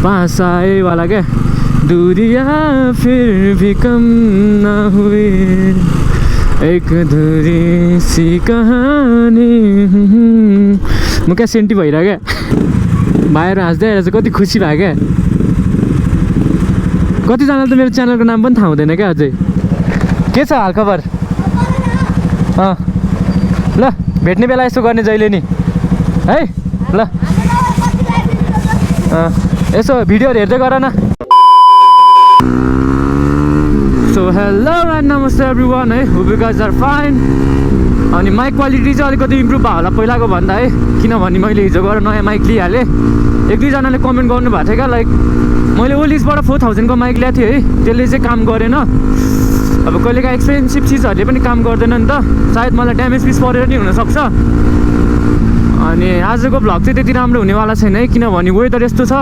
Pass आए वाला क्या, दूरियां फिर भी कम ना हुई, एक अधूरी सी कहानी। म क्या सेन्टी भइरह क्या, भाइहरू हाँस्दै आएर चाहिँ कति खुसी भयो क्या। कतिजनाले त मेरो च्यानलको नाम पनि थाहा हुँदैन क्या अझै। के छ हालखबर? ल भेट्ने बेला यसो गर्ने जहिले नि है। ल यसो भिडियोहरू हेर्दै गर न। सो हेलो एन्ड नमस्ते एभ्रिवान है, hope you guys are fine. अनि माइक क्वालिटी चाहिँ अलिकति इम्प्रुभ भयो होला पहिलाको भन्दा है, किनभने मैले हिजो गएर नयाँ माइक लिइहालेँ। एक दुईजनाले कमेन्ट गर्नुभएको थियो क्या, लाइक मैले ओलिजबाट 4000 को माइक ल्याएको थिएँ है, त्यसले चाहिँ काम गरेन। अब कहिलेकाहीँ एक्सपेन्सिभ चिजहरूले पनि काम गर्दैन नि त, सायद मलाई ड्यामेज पिस परेर नि हुनसक्छ। अनि आजको भ्लग चाहिँ त्यति राम्रो हुनेवाला छैन है, किनभने वेदर यस्तो छ।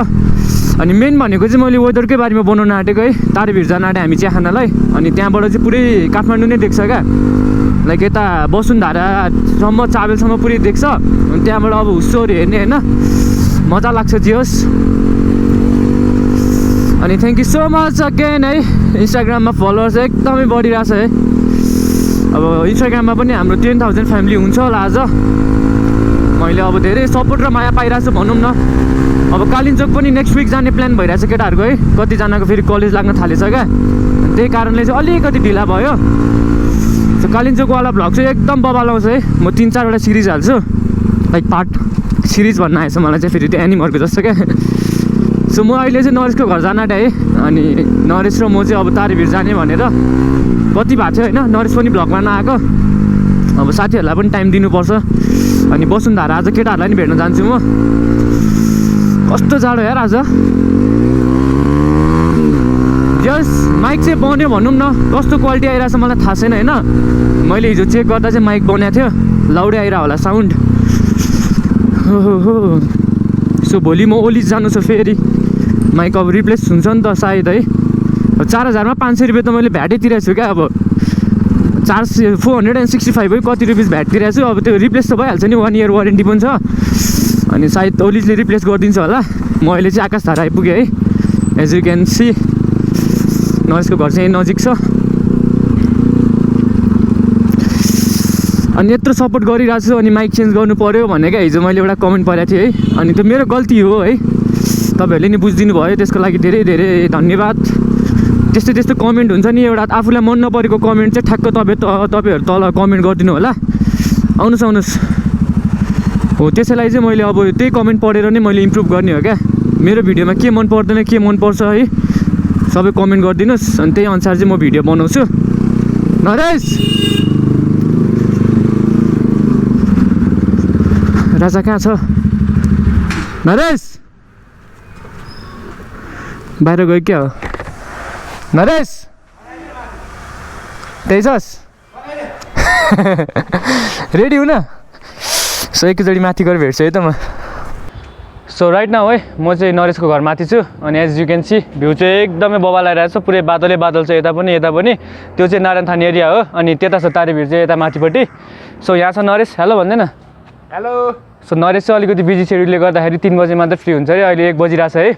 अनि मेन भनेको चाहिँ मैले वेदरकै बारेमा बनाउन आँटेको है। तारेभिर जान आँटेँ हामी चिया खानलाई, अनि त्यहाँबाट चाहिँ पुरै काठमाडौँ नै देख्छ क्या, लाइक यता वसुन्धारासम्म चाबेलसम्म पुरै देख्छ। अनि त्यहाँबाट अब हुस्सोहरू हेर्ने होइन, मजा लाग्छ जे होस्। अनि thank you so much again है, इन्स्टाग्राममा फलोवर्स एकदमै बढिरहेछ है। अब इन्स्टाग्राममा पनि हाम्रो 10,000 फ्यामिली हुन्छ होला आज। मैले अब धेरै सपोर्ट र माया पाइरहेको छु भनौँ न। अब कालिम्पोङ पनि नेक्स्ट विक जाने प्लान भइरहेछ केटाहरूको है, कतिजनाको फेरि कलेज लाग्न थालेछ क्या, त्यही कारणले चाहिँ अलिकति ढिला भयो। सो कालिम्पोङवाला भ्लग चाहिँ एकदम बबाल आउँछ है। म 3-4वटा सिरिज हाल्छु, लाइक पार्ट सिरिज भन्न आएछ मलाई चाहिँ फेरि त्यो एनिमलको जस्तो क्या। सो म अहिले चाहिँ नरेशको घर जान आँटेँ है, अनि नरेश र म चाहिँ अब तारेभिर जाने भनेर कति भएको थियो होइन, नरेश पनि भ्लगमा नआएको। अब साथीहरूलाई पनि टाइम दिनुपर्छ। अनि वसुन्धारा आज केटाहरूलाई नि भेट्न जान्छु म। कस्तो जाडो यार आज। जस माइक चाहिँ बन्यो भनौँ न, कस्तो क्वालिटी आइरहेछ मलाई थाहा छैन होइन। मैले हिजो चेक गर्दा चाहिँ माइक बनाएको थियो, लाउडै आइरह होला साउन्ड। हो सो भोलि म ओलिज जानु छ फेरि, माइक अब रिप्लेस हुन्छ नि त सायद है। 4000 मा 500 रुपियाँ त मैले भ्याटै तिरेको छु क्या। अब 465 है, कति रुपिस भ्याट तिरेको छु। अब त्यो रिप्लेस त भइहाल्छ नि, 1 इयर वारेन्टी पनि छ। अनि सायद ओलिजले रिप्लेस गरिदिन्छ होला। म अहिले चाहिँ आकाशधारा आइपुगेँ है, एज यु क्यान सी। नरेशको घर चाहिँ नजिक छ। अनि यत्रो सपोर्ट गरिरहेको छु, अनि माइक चेन्ज गर्नु पऱ्यो भने क्या हिजो मैले एउटा कमेन्ट परेको थिएँ है, अनि त्यो मेरो गल्ती हो है। तपाईँहरूले नि बुझिदिनु भयो, त्यसको लागि धेरै धेरै धन्यवाद। त्यस्तो त्यस्तो कमेन्ट हुन्छ नि, एउटा आफूलाई मन नपरेको कमेन्ट चाहिँ ठ्याक्क तपाईँहरू तल कमेन्ट गरिदिनु होला। आउनुहोस् हो, त्यसैलाई चाहिँ मैले अब त्यही कमेन्ट पढेर नै मैले इम्प्रुभ गर्ने हो क्या। मेरो भिडियोमा के मन पर्दैन के मन पर्छ है, सबै कमेन्ट गरिदिनुहोस्, अनि त्यही अनुसार चाहिँ म भिडियो बनाउँछु। नरेश राजा कहाँ छ? नरेश बाहिर गयो क्या हो? नरेश त्यही छस्? रेडी हुन? सो एकैचोटि माथि गएर भेट्छु है त म। सो राइट नाउ है, म चाहिँ नरेशको घर माथि छु। अनि as you can see view चाहिँ एकदमै बबाल आइरहेको छ, पुरै बादलै बादल छ यता पनि यता पनि। त्यो चाहिँ नारायणथान एरिया हो, अनि त्यता छ तारेभिर चाहिँ यता माथिपट्टि। सो यहाँ छ नरेश, हेलो भन्दैन? हेलो। सो नरेश चाहिँ अलिकति बिजी सेड्युलले गर्दाखेरि 3 बजे मात्र फ्री हुन्छ अरे, अहिले 1 बजिरहेछ है।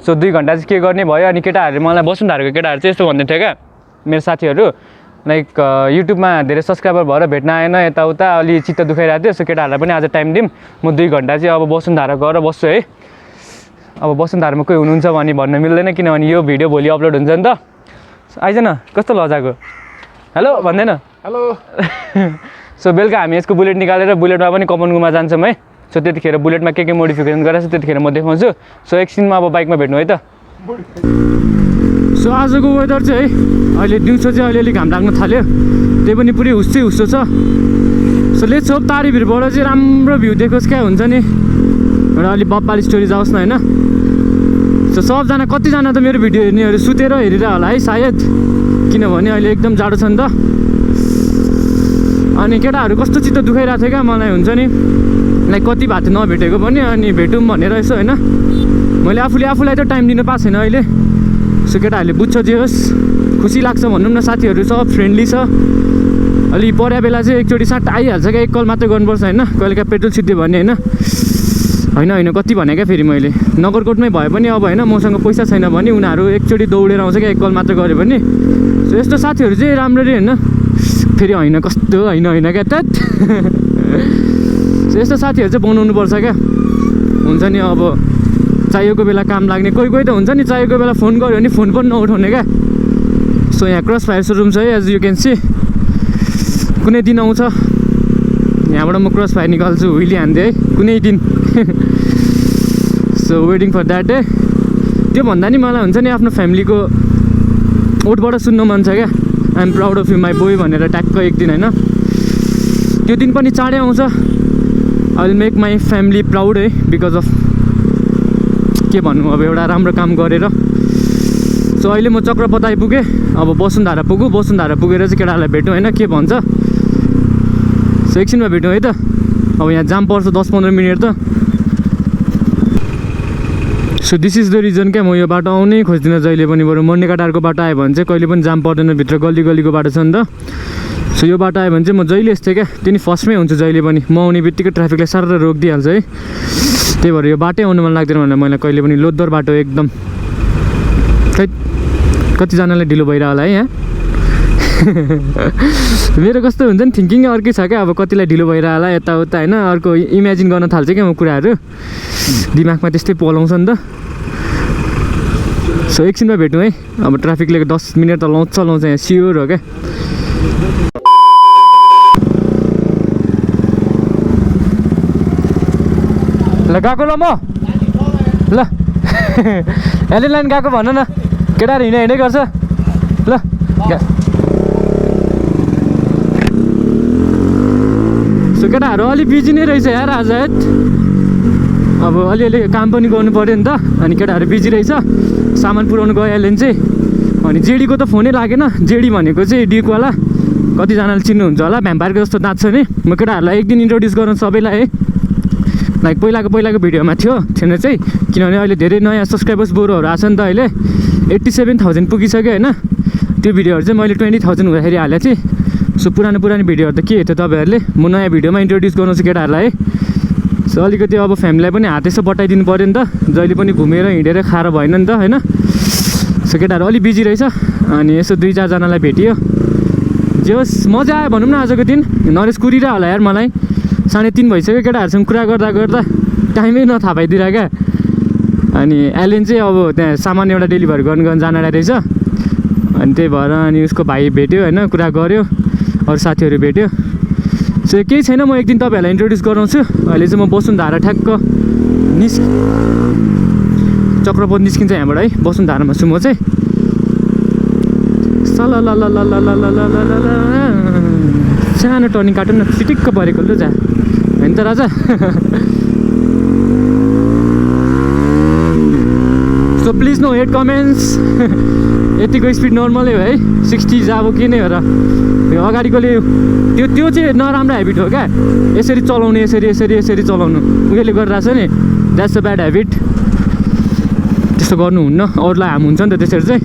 सो 2 घन्टा चाहिँ के गर्ने भयो। अनि केटाहरूले मलाई वसुन्धाराको केटाहरू चाहिँ यस्तो भन्दै थियो क्या, मेरो साथीहरू, लाइक युट्युबमा धेरै सब्सक्राइबर भएर भेट्न आएन यताउता, अलि चित्त दुखाइरहेको थियो। सो केटाहरूलाई पनि आज टाइम दिउँ, म 2 घन्टा चाहिँ अब वसुन्धारा गएर बस्छु है। अब वसुन्धारामा कोही हुनुहुन्छ भने भन्न मिल्दैन, किनभने यो भिडियो भोलि अपलोड हुन्छ नि त। आइज न, कस्तो लजाको? हेलो भन्दैन? हेलो। सो बेलुका हामी यसको बुलेट निकालेर बुलेटमा पनि कपनगुमा जान्छौँ है। सो त्यतिखेर बुलेटमा के मोडिफिकेसन गरेछ त्यतिखेर म देखाउँछु। सो एकछिनमा अब बाइकमा भेट्नु है त। सो आजको वेदर चाहिँ है, अहिले दिउँसो चाहिँ अलिअलि घाम लाग्न थाल्यो, त्यही पनि पुरै हुस्सो छ। सो लेट्स होप तारेभिरबाट चाहिँ राम्रो भ्यू देखोस् क्या हुन्छ नि, एउटा अलिक बब्बाली स्टोरी जाओस् न होइन। सो सबजना कतिजना त मेरो भिडियो हेर्नेहरू सुतेर हेरिरह होला है सायद, किनभने अहिले एकदम जाडो छ नि त। अनि केटाहरू कस्तो चित्त दुखाइरहेको थियो क्या मलाई हुन्छ नि, लाइक कति भएको थियो नभेटेको पनि, अनि भेटौँ भनेर यसो होइन। मैले आफूलाई त टाइम दिन पाएको छैन अहिले। सो केटाहरूले बुझ्छ जे होस्, खुसी लाग्छ भनौँ न। साथीहरू सब फ्रेन्डली छ, अलि पर्या बेला चाहिँ एकचोटि साट आइहाल्छ क्या, एक कल मात्रै गर्नुपर्छ होइन, कहिले काहीँ पेट्रोल छिट्यो भने होइन। होइन कति भने क्या फेरि मैले नगरकोटमै भए पनि अब होइन मसँग पैसा छैन भने उनीहरू एकचोटि दौडेर आउँछ क्या, एक कल मात्र गऱ्यो भने। सो यस्तो साथीहरू चाहिँ राम्ररी होइन फेरि होइन कस्तो होइन क्या त सो यस्तो साथीहरू चाहिँ बनाउनु पर्छ क्या। हुन्छ नि अब चाहिएको बेला काम लाग्ने, कोही कोही त हुन्छ नि चाहिएको बेला फोन गऱ्यो भने फोन पनि नउठाउने क्या। सो यहाँ क्रस फायर सोरुम छ है, एज यु क्यान सी। कुनै दिन आउँछ यहाँबाट म क्रस फायर निकाल्छु, हुइली हान्दै है कुनै दिन so waiting for that day. त्यो भन्दा नि मलाई हुन्छ नि आफ्नो फ्यामिलीको ओठबाट सुन्न मन छ क्या, I am proud of you my boy भनेर ट्याक्क एक दिन होइन। त्यो दिन पनि चाँडै आउँछ, I will make my family proud है, बिकज अफ के भन्नु अब एउटा राम्रो काम गरेर। सो अहिले म चक्रपथ आइपुगेँ, अब वसुन्धरा पुगेँ, वसुन्धरा पुगेर चाहिँ केटाहरूलाई भेटौँ होइन के भन्छ। सो एकछिनमा भेटौँ है त, अब यहाँ जाम पर्छ 10-15 मिनट त। So this is the reason क्या, म यो बाटो आउनै खोज्दिनँ जहिले पनि। बरु मर्नेकाटारको बाटो आयो भने चाहिँ कहिले पनि जाम पर्दैन, भित्र गल्ली गल्लीको बाटो छ नि त। सो यो बाटो आयो भने चाहिँ म जहिले यस्तै क्या, तिनी फर्स्टमै हुन्छु जहिले पनि। म आउने बित्तिकै ट्राफिकले साह्रै रोकिदिइहाल्छ है, त्यही भएर यो बाटै आउनु मन लाग्दैन भनेर मैले कहिले पनि। लोद्धर बाटो एकदम, खै कतिजनालाई ढिलो भइरह होला है यहाँ मेरो कस्तो हुन्छ नि थिङ्किङै अर्कै छ क्या। अब कतिलाई ढिलो भइरह होला यताउता होइन, अर्को इमेजिन गर्न थाल्छ क्या म कुराहरू, दिमागमा त्यस्तै पलाउँछ नि त। सो एकछिनमा भेटौँ है, अब ट्राफिकले 10 मिनट त लाउँछ यहाँ स्योर हो क्या। ल गएको ल म ल एलियन लाइन गएको भन न, केटाहरू हिँड्दै गर्छ ल। सो केटाहरू अलिक बिजी नै रहेछ यार आज है, अब अलिअलि काम पनि गर्नु पऱ्यो नि त। अनि केटाहरू बिजी रहेछ, सामान पुऱ्याउनु गयो एलियन चाहिँ। अनि जेडीको त फोनै लागेन, जेडी भनेको चाहिँ डिकवाला, कतिजनाले चिन्नुहुन्छ होला, भ्याम्पायरको जस्तो दाँत छ नि। म केटाहरूलाई एक दिन इन्ट्रोड्युस गराउँ सबैलाई है, लाइक पहिलाको भिडियोमा थिएन चाहिँ, किनभने अहिले धेरै नयाँ सब्सक्राइबर्स बोरोहरू आएको छ नि त। अहिले 87,000 पुगिसक्यो होइन। त्यो भिडियोहरू चाहिँ मैले 20,000 हुँदाखेरि हालेको थिएँ। सो पुरानो भिडियोहरू त के हेर्थ्यो तपाईँहरूले, म नयाँ भिडियोमा इन्ट्रोड्युस गर्नु छु केटाहरूलाई है। सो अलिकति अब फ्यामिलीलाई पनि हात यसो बटाइदिनु पऱ्यो नि त, जहिले पनि घुमेर हिँडेर खाएर भएन नि त होइन। सो केटाहरू अलिक बिजी रहेछ, अनि यसो 2-4जनालाई भेटियो, जे होस् मजा आयो भनौँ न आजको दिन। नरेश कुरिरह होला यार, मलाई 3:30 भइसक्यो केटाहरूसँग कुरा गर्दा गर्दा टाइमै नथाहा पाइदिएर क्या। अनि एलियन चाहिँ अब त्यहाँ सामान एउटा डेलिभर गर्न जान रहेछ, अनि त्यही भएर अनि उसको भाइ भेट्यो होइन, कुरा गऱ्यो, अरू साथीहरू भेट्यो। सो केही छैन, म एक दिन तपाईँहरूलाई इन्ट्रोड्युस गराउँछु। अहिले चाहिँ म वसुन्धरा ठ्याक्क चक्रपथ निस्किन्छ यहाँबाट है, वसुन्धरामा छु म चाहिँ। सानो टर्निङ काटौँ न, चिटिक्क परेको ल जा होइन त राजा so please no hate comments यतिको स्पिड नर्मलै हो है, 60 अब के नै हो र। अगाडिकोले त्यो चाहिँ नराम्रो हेबिट हो क्या, यसरी चलाउने, यसरी चलाउनु उयोले गरिरहेछ नि, द्याट्स अ ब्याड हेबिट। त्यस्तो गर्नुहुन्न, अरूलाई हार्म हुन्छ नि त त्यसरी चाहिँ।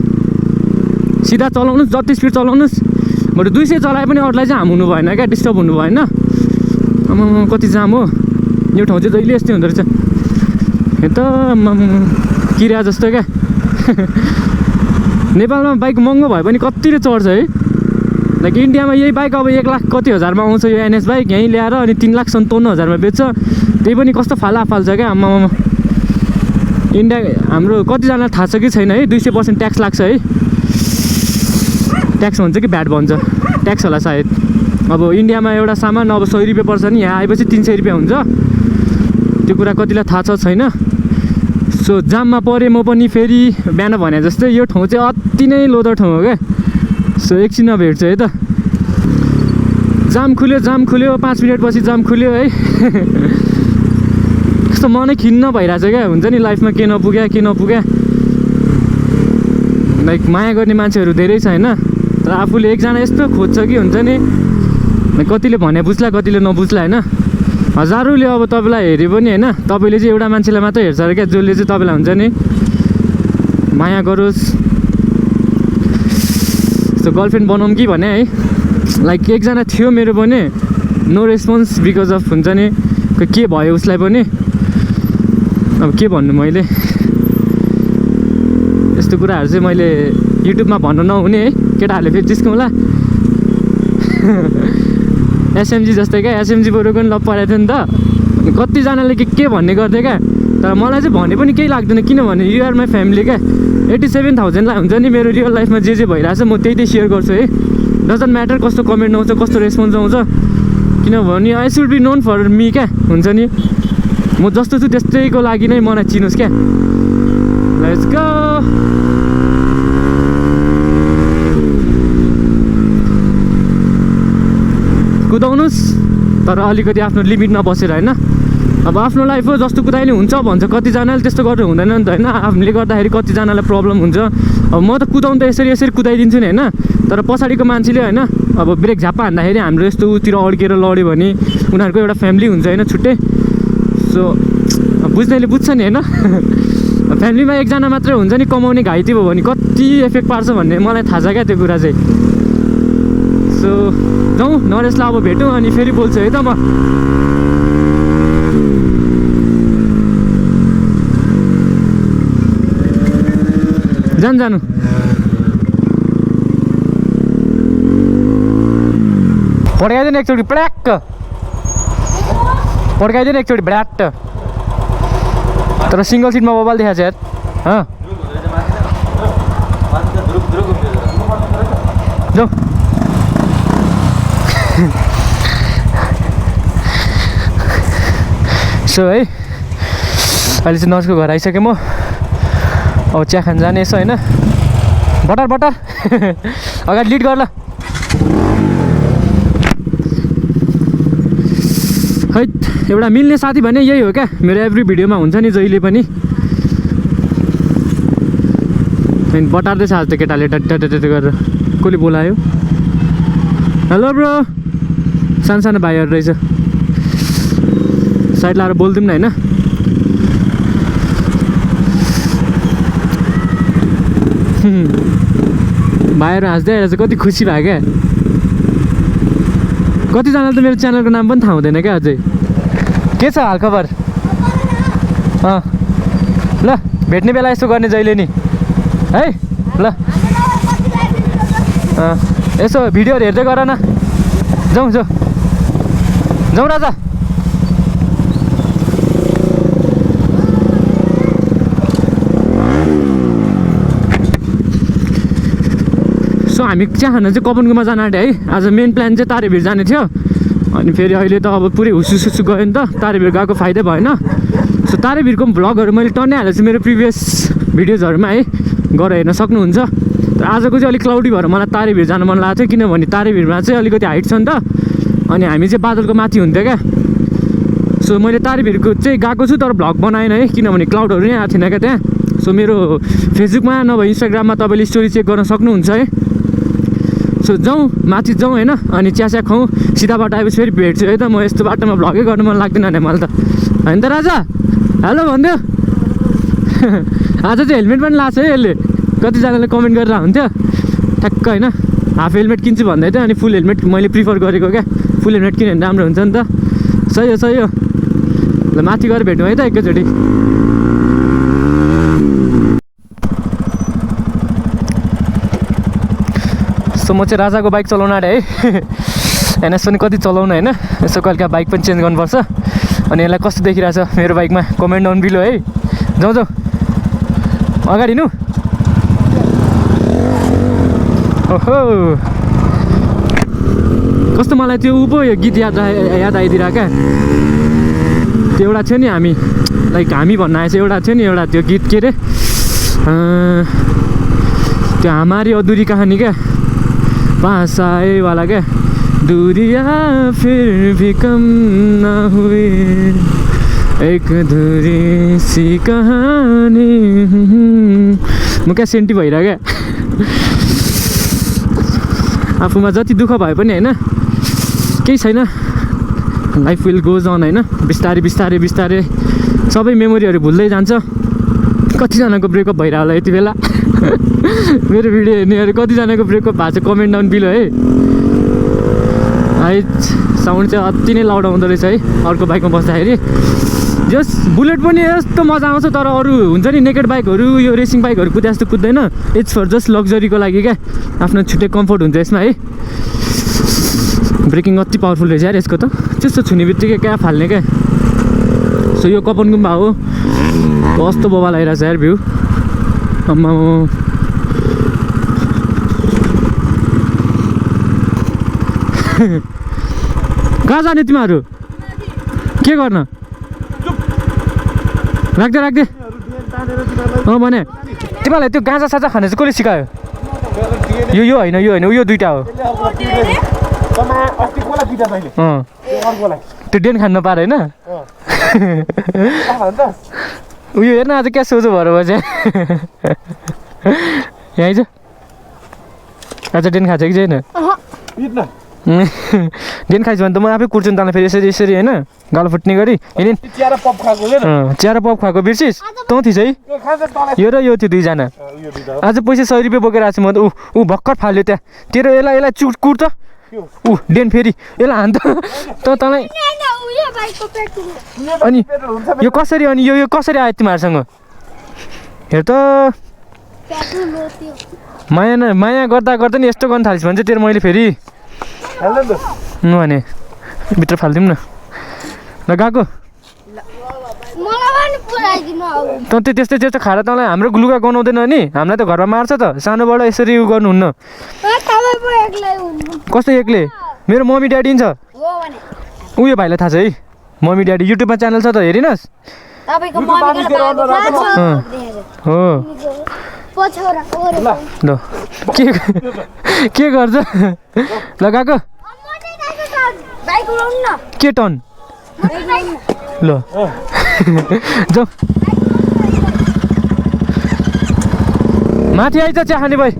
सिधा चलाउनुहोस्, जति स्पिड चलाउनुहोस्, बरु 200 चलाए पनि अरूलाई चाहिँ हार्म हुनु भएन क्या, डिस्टर्ब हुनु भएन। कति जाम हो यो ठाउँ चाहिँ, जहिले यस्तै हुँदो रहेछ त किरा जस्तो क्या नेपालमा बाइक महँगो भए पनि कतिले चढ्छ है, लाइक इन्डियामा यही बाइक अब 1 लाख कति हजारमा आउँछ यो एनएस बाइक, यहीँ ल्याएर अनि 3,57,000मा बेच्छ, त्यही पनि कस्तो फाल्छ क्या आम्मामा। इन्डिया हाम्रो कतिजनालाई थाहा छ कि छैन है, 200% ट्याक्स लाग्छ है, ट्याक्स भन्छ कि भ्याट भन्छ, ट्याक्स होला सायद। अब इन्डियामा एउटा सामान अब 100 रुपियाँ पर्छ नि, यहाँ आएपछि 300 रुपियाँ हुन्छ, त्यो कुरा कतिलाई थाहा छ छैन। सो जाममा परेँ म पनि फेरि बिहान भने जस्तै, यो ठाउँ चाहिँ अति नै लोदर ठाउँ हो क्या। सो एकछिनमा भेट्छु है त, जाम खुल्यो 5 मिनटपछि जाम खुल्यो है कस्तो मनै खिन्न भइरहेछ क्या, हुन्छ नि लाइफमा के नपुग्या लाइक माया गर्ने मान्छेहरू धेरै छ होइन, तर आफूले एकजना यस्तो खोज्छ कि हुन्छ नि, कतिले भने बुझ्ला कतिले नबुझ्ला होइन। हजारौँले अब तपाईँलाई हेऱ्यो पनि होइन, तपाईँले चाहिँ एउटा मान्छेलाई मात्रै हेर्छ अरे क्या, जसले चाहिँ तपाईँलाई हुन्छ नि माया गरोस्। यस्तो गर्लफ्रेन्ड बनाऊँ कि भने है, लाइक एकजना थियो मेरो पनि, नो रेस्पोन्स बिकज अफ हुन्छ नि के भयो उसलाई पनि। अब के भन्नु मैले यस्तो कुराहरू चाहिँ मैले युट्युबमा भन्नु नहुने है केटाहरूले फेरि जिस्काउँला एसएमजी जस्तै क्या एसएमजी बरु पनि लप परेको थियो नि त कतिजनाले के भन्ने गर्थ्यो क्या तर मलाई चाहिँ भने पनि केही लाग्दैन किनभने युआर माई फ्यामिली क्या 87,000 हुन्छ नि मेरो रियल लाइफमा जे भइरहेछ म त्यही सेयर गर्छु है डजन्ट म्याटर कस्तो कमेन्ट आउँछ कस्तो रेस्पोन्स आउँछ किनभने I should be known for me क्या हुन्छ नि म जस्तो छु त्यस्तैको लागि नै मलाई चिनोस् क्या लेट्स गो कुदाउनुहोस् तर अलिकति आफ्नो लिमिटमा बसेर होइन अब आफ्नो लाइफ हो जस्तो कुदाइले हुन्छ भन्छ कतिजनाले त्यस्तो गर्नु हुँदैन नि त होइन आफूले गर्दाखेरि कतिजनालाई प्रब्लम हुन्छ अब म त कुदाउनु त यसरी कुदाइदिन्छु नि होइन तर पछाडिको मान्छेले होइन अब ब्रेक झापा हान्दाखेरि हाम्रो यस्तो उतिर अड्केर लड्यो भने उनीहरूको एउटा फ्यामिली हुन्छ होइन छुट्टै सो बुझ्नेले बुझ्छ नि होइन फ्यामिलीमा एकजना मात्रै हुन्छ नि कमाउने घाइते भयो भने कति इफेक्ट पार्छ भन्ने मलाई थाहा छ क्या त्यो कुरा चाहिँ सो जाउँ नरेशलाई अब भेटौँ अनि फेरि बोल्छु है त म जानु पड्काइदिनु एकचोटि प्ल्याक्क पड्काइदिनु एकचोटि ब्ल्याट तर सिङ्गल सिटमा मोबाइल देखाएको छ यार जाऊ सो है अहिले चाहिँ नर्सको घर आइसकेँ म अब चिया खान जाने यसो होइन बटर बटर अगाडि लिड गर ल है एउटा मिल्ने साथी भने यही हो क्या मेरो एभ्री भिडियोमा हुन्छ नि जहिले पनि बटार्दैछ आज त केटाले डट गरेर कसले बोलायो हेलो ब्रो सानो सानो भाइहरू रहेछ साइड लाएर बोलिदिउँ न होइन भाइहरू हाँस्दै आएर चाहिँ कति खुसी भयो क्या कतिजनाले त मेरो च्यानलको नाम पनि थाहा हुँदैन क्या अझै के छ हालखबर ल भेट्ने बेला यस्तो गर्ने जहिले नि है ल यसो भिडियोहरू हेर्दै गर न जाउँ जाउँ राजा सो हामी चिया खान चाहिँ कपनकोमा जान आँट्यो है आज मेन प्लान चाहिँ तारेभिर जाने थियो अनि फेरि अहिले त अब पुरै हुसुसुसु गयो नि त तारेभिर गएको फाइदै भएन सो तारेभिरको भ्लगहरू मैले टन्नै हालेको छु मेरो प्रिभियस भिडियोजहरूमा है गएर हेर्न सक्नुहुन्छ तर आजको चाहिँ अलिक क्लाउडी भएर मलाई तारेभिर जान मन लागेको थियो किनभने तारेभिरमा चाहिँ अलिकति हाइट छ नि त अनि हामी चाहिँ बादलको माथि हुन्थ्यो क्या सो मैले तारेभिरको चाहिँ गएको छु तर भ्लग बनाएन है किनभने क्लाउडहरू नै आएको थिएन क्या त्यहाँ सो मेरो फेसबुकमा नभए इन्स्टाग्राममा तपाईँले स्टोरी चेक गर्न सक्नुहुन्छ है सो जाउँ माथि जाउँ होइन अनि चिया खाउँ सिधा बाटो आएपछि फेरि भेट्छु है त म यस्तो बाटोमा भ्लगै गर्नु मन लाग्दैन भने मलाई त होइन त राजा हेलो भनिदियो आज चाहिँ हेलमेट पनि लाएको छ है यसले कतिजनाले कमेन्ट गरेर हुन्थ्यो ठ्याक्क होइन हाफ हेलमेट किन्छु भन्दै थियो अनि फुल हेलमेट मैले प्रिफर गरेको क्या फुल हेलमेट किन्यो भने राम्रो हुन्छ नि त सही हो ल माथि गएर भेटौँ है त एकैचोटि सो म चाहिँ राजाको बाइक चलाउन आँटेँ है एनएस पनि कति चलाउनु होइन यसो कहिलेका बाइक पनि चेन्ज गर्नुपर्छ अनि यसलाई कस्तो देखिरहेछ मेरो बाइकमा कमेन्ट डाउन बिलो है जाउँ अगाडि नु ओहो कस्तो मलाई त्यो ऊ पो यो गीत याद आइदिरहेको क्या त्यो एउटा थियो नि हामी लाइक हामी भन्न आएछ एउटा थियो नि एउटा त्यो गीत के अरे त्यो हमारी अधुरी कहानी क्या पास आए वाला क्या दूरिया फिर भी कम ना हुई एक अधूरी सी कहानी म क्या सेन्टी भइरह क्या आफूमा जति दुःख भए पनि होइन केही छैन लाइफ विल गोज अन होइन बिस्तारै बिस्तारै बिस्तारै सबै मेमोरीहरू भुल्दै जान्छ कतिजनाको ब्रेकअप भइरह होला यति बेला मेरो भिडियो हेर्नेहरू कतिजनाको ब्रेकअप भएको छ कमेन्ट डाउन बिलो है है साउन्ड चाहिँ अति नै लाउड आउँदो रहेछ है अर्को बाइकमा बस्दाखेरि जस बुलेट पनि यस्तो मजा आउँछ तर अरू हुन्छ नि नेकेड बाइकहरू यो रेसिङ बाइकहरू कुदे जस्तो कुद्दैन इट्स फर जस्ट लग्जरीको लागि क्या आफ्नो छुट्टै कम्फोर्ट हुन्छ यसमा है ब्रेकिङ अति पावरफुल रहेछ यार यसको त त्यस्तो छुने बित्तिकै क्या फाल्ने क्या सो यो कपन गुम्बा हो कस्तो बोबा लगाइरहेको छ यार भ्यू आम्मा कहाँ जाने तिमीहरू के गर्न राख्दै राख्दै भने तिमीहरूलाई त्यो गाँजा साजा खाने चाहिँ कसले सिकायो यो होइन यो दुइटा हो त्यो डेन खानु नपाएर होइन उयो हेर्न आज क्या सोझो भएर बजे यहीँ छ आज डेन खान्छ कि छैन डेन खाइस् भने त म आफै कुर्छु नि तँलाई फेरि यसरी यसरी होइन गालो फुट्ने गरी हिँड चिया र पप खुवाएको बिर्सिस् तँ थिइस् है यो र यो थियो दुईजना आज पैसा 100 रुपियाँ बोकेर आएको छु म त ऊ भर्खर फाल्यो त्यहाँ तेरो यसलाई कुट त ऊ डेन फेरि यसलाई हान तँलाई अनि यो कसरी यो कसरी आयो तिमीहरूसँग हेर त माया गर्दा गर्दा नि यस्तो गर्नु थालिस् भने चाहिँ तेरो मैले फेरि भने भित्र फालिदिउँ न ल गएको त त्यस्तै खाएर तँलाई हाम्रो लुगा गनाउँदैन नि हामीलाई त घरमा मार्छ त सानोबाट यसरी उ गर्नुहुन्न कस्तो एक्लै मेरो मम्मी ड्याडी नि छ उयो भाइलाई थाहा छ है मम्मी ड्याडी युट्युबमा च्यानल छ त हेरिनस् हो ल के गर्छ ल गएको के टन ल जाऊ माथि आइज चिया खाने भाइ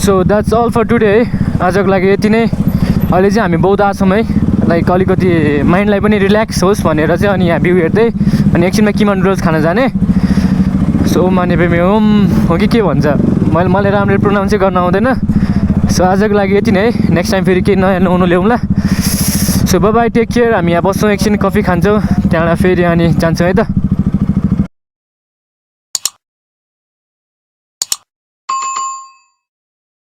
so that's all for today है आजको लागि यति नै अहिले चाहिँ हामी बौद्ध आछौँ है लाइक अलिकति माइन्डलाई पनि रिल्याक्स होस् भनेर चाहिँ अनि यहाँ भ्यू हेर्दै अनि एकछिनमा किमा नुडल्स खान जाने सो माने पे होम हो कि के भन्छ मलाई राम्ररी प्रोनाउन्सै गर्न आउँदैन सो आजको लागि यति नै है नेक्स्ट टाइम फेरि केही नयाँ नुहाउनु ल्याउँला सो बाई टेक केयर हामी यहाँ बस्छौँ एकछिन कफी खान्छौँ त्यहाँबाट फेरि अनि जान्छौँ है त